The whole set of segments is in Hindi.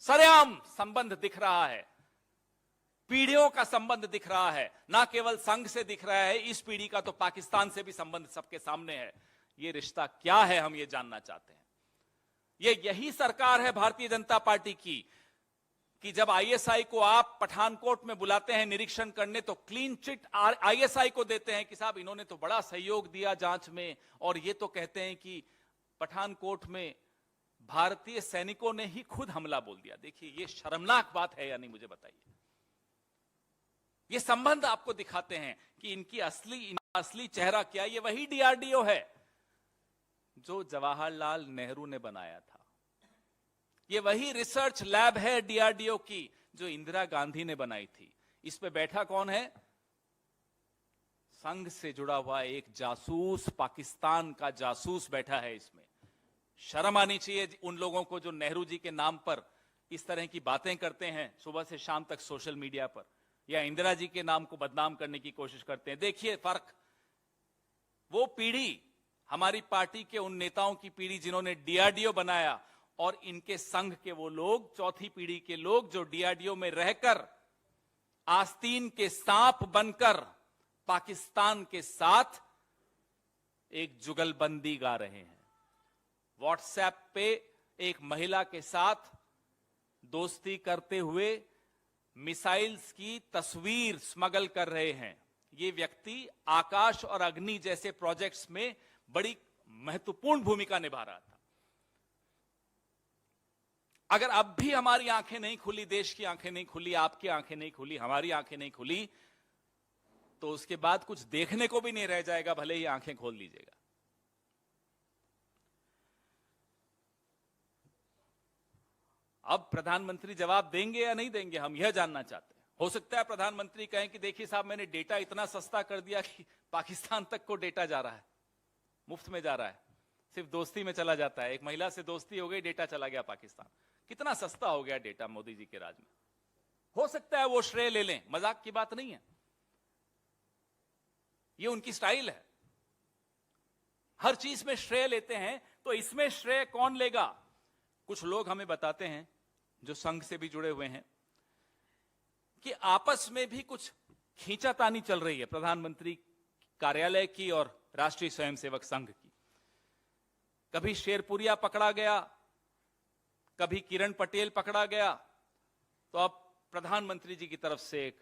सरेआम संबंध दिख रहा है, पीढ़ियों का संबंध दिख रहा है, ना केवल संघ से दिख रहा है, इस पीढ़ी का तो पाकिस्तान से भी संबंध सबके सामने है। ये रिश्ता क्या है, हम ये जानना चाहते हैं। यही सरकार है भारतीय जनता पार्टी की कि जब आईएसआई को आप पठानकोट में बुलाते हैं निरीक्षण करने, तो क्लीन चिट आईएसआई को देते हैं कि साहब इन्होंने तो बड़ा सहयोग दिया जांच में, और ये तो कहते हैं कि पठानकोट में भारतीय सैनिकों ने ही खुद हमला बोल दिया। देखिए ये शर्मनाक बात है या नहीं, मुझे बताइए। ये संबंध आपको दिखाते हैं कि इनका असली चेहरा क्या है। ये वही डीआरडीओ है जो जवाहरलाल नेहरू ने बनाया था। ये वही रिसर्च लैब है डीआरडीओ की जो इंदिरा गांधी ने बनाई थी। इस पे बैठा कौन है? संघ से जुड़ा हुआ एक जासूस, पाकिस्तान का जासूस बैठा है इसमें। शर्म आनी चाहिए उन लोगों को जो नेहरू जी के नाम पर इस तरह की बातें करते हैं सुबह से शाम तक सोशल मीडिया पर, या इंदिरा जी के नाम को बदनाम करने की कोशिश करते हैं। देखिए फर्क, वो पीढ़ी हमारी पार्टी के उन नेताओं की पीढ़ी जिन्होंने डीआरडीओ बनाया, और इनके संघ के वो लोग, चौथी पीढ़ी के लोग जो डीआरडीओ में रहकर आस्तीन के सांप बनकर पाकिस्तान के साथ एक जुगलबंदी गा रहे हैं। व्हाट्सएप पे एक महिला के साथ दोस्ती करते हुए मिसाइल्स की तस्वीर स्मगल कर रहे हैं। ये व्यक्ति आकाश और अग्नि जैसे प्रोजेक्ट्स में बड़ी महत्वपूर्ण भूमिका निभा रहा था। अगर अब भी हमारी आंखें नहीं खुली, देश की आंखें नहीं खुली, आपकी आंखें नहीं खुली, हमारी आंखें नहीं खुली, तो उसके बाद कुछ देखने को भी नहीं रह जाएगा, भले ही आंखें खोल लीजिएगा। अब प्रधानमंत्री जवाब देंगे या नहीं देंगे, हम यह जानना चाहते हैं। हो सकता है प्रधानमंत्री कहें कि देखिए साहब, मैंने डेटा इतना सस्ता कर दिया कि पाकिस्तान तक को डेटा जा रहा है, मुफ्त में जा रहा है, सिर्फ दोस्ती में चला जाता है। एक महिला से दोस्ती हो गई, डेटा चला गया पाकिस्तान। कितना सस्ता हो गया डेटा मोदी जी के राज में। हो सकता है वो श्रेय ले लें, मजाक की बात नहीं है, ये उनकी स्टाइल है, हर चीज में श्रेय लेते हैं। तो इसमें श्रेय कौन लेगा? कुछ लोग हमें बताते हैं जो संघ से भी जुड़े हुए हैं कि आपस में भी कुछ खींचातानी चल रही है प्रधानमंत्री कार्यालय की और राष्ट्रीय स्वयंसेवक संघ की। कभी शेरपुरिया पकड़ा गया, कभी किरण पटेल पकड़ा गया, तो अब प्रधानमंत्री जी की तरफ से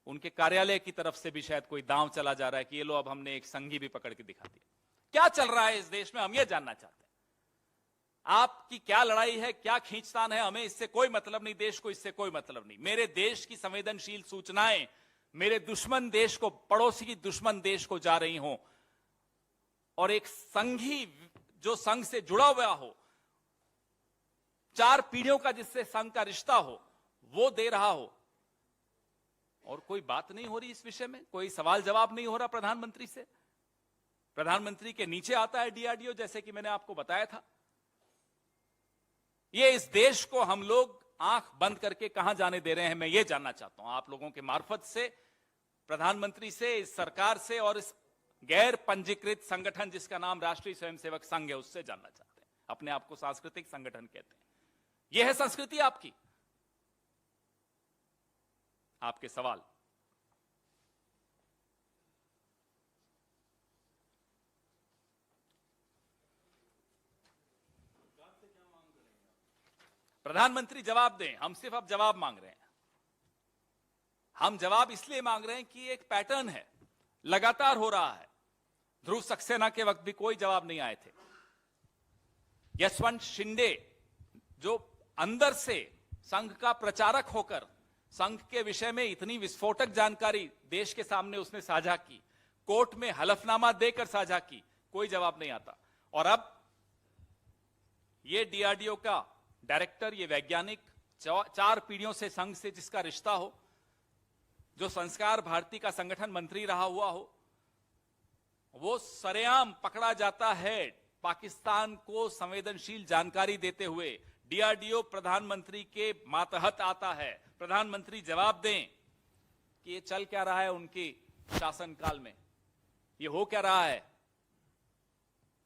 उनके कार्यालय की तरफ से भी शायद कोई दांव चला जा रहा है कि ये लो अब हमने एक संघी भी पकड़ के दिखा दिया। क्या चल रहा है इस देश में, हम ये जानना चाहते हैं। आपकी क्या लड़ाई है, क्या खींचतान है, हमें इससे कोई मतलब नहीं, देश को इससे कोई मतलब नहीं। मेरे देश की संवेदनशील सूचनाएं मेरे दुश्मन देश को, पड़ोसी की दुश्मन देश को जा रही हों, और एक संघी जो संघ से जुड़ा हुआ हो, 4 पीढ़ियों का जिससे संघ का रिश्ता हो, वो दे रहा हो, और कोई बात नहीं हो रही इस विषय में, कोई सवाल जवाब नहीं हो रहा प्रधानमंत्री से। प्रधानमंत्री के नीचे आता है डीआरडीओ, जैसे कि मैंने आपको बताया था। ये इस देश को हम लोग आंख बंद करके कहां जाने दे रहे हैं, मैं ये जानना चाहता हूं आप लोगों के मार्फत से, प्रधानमंत्री से, इस सरकार से, और इस गैर पंजीकृत संगठन जिसका नाम राष्ट्रीय स्वयंसेवक संघ है, उससे जानना चाहते हैं। अपने आप को सांस्कृतिक संगठन कहते हैं। यह है संस्कृति आपकी? आपके सवाल। प्रधानमंत्री जवाब दें, हम सिर्फ अब जवाब मांग रहे हैं। हम जवाब इसलिए मांग रहे हैं कि एक पैटर्न है, लगातार हो रहा है। ध्रुव सक्सेना के वक्त भी कोई जवाब नहीं आए थे। यशवंत शिंदे जो अंदर से संघ का प्रचारक होकर संघ के विषय में इतनी विस्फोटक जानकारी देश के सामने उसने साझा की, कोर्ट में हलफनामा देकर साझा की, कोई जवाब नहीं आता। और अब ये डीआरडीओ का डायरेक्टर, ये वैज्ञानिक, 4 पीढ़ियों से संघ से जिसका रिश्ता हो, जो संस्कार भारती का संगठन मंत्री रहा हुआ हो, वो सरेआम पकड़ा जाता है पाकिस्तान को संवेदनशील जानकारी देते हुए। डीआरडीओ प्रधानमंत्री के मातहत आता है। प्रधानमंत्री जवाब दें कि ये चल क्या रहा है उनकी शासनकाल में, ये हो क्या रहा है।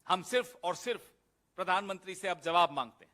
हम सिर्फ और सिर्फ प्रधानमंत्री से अब जवाब मांगते हैं।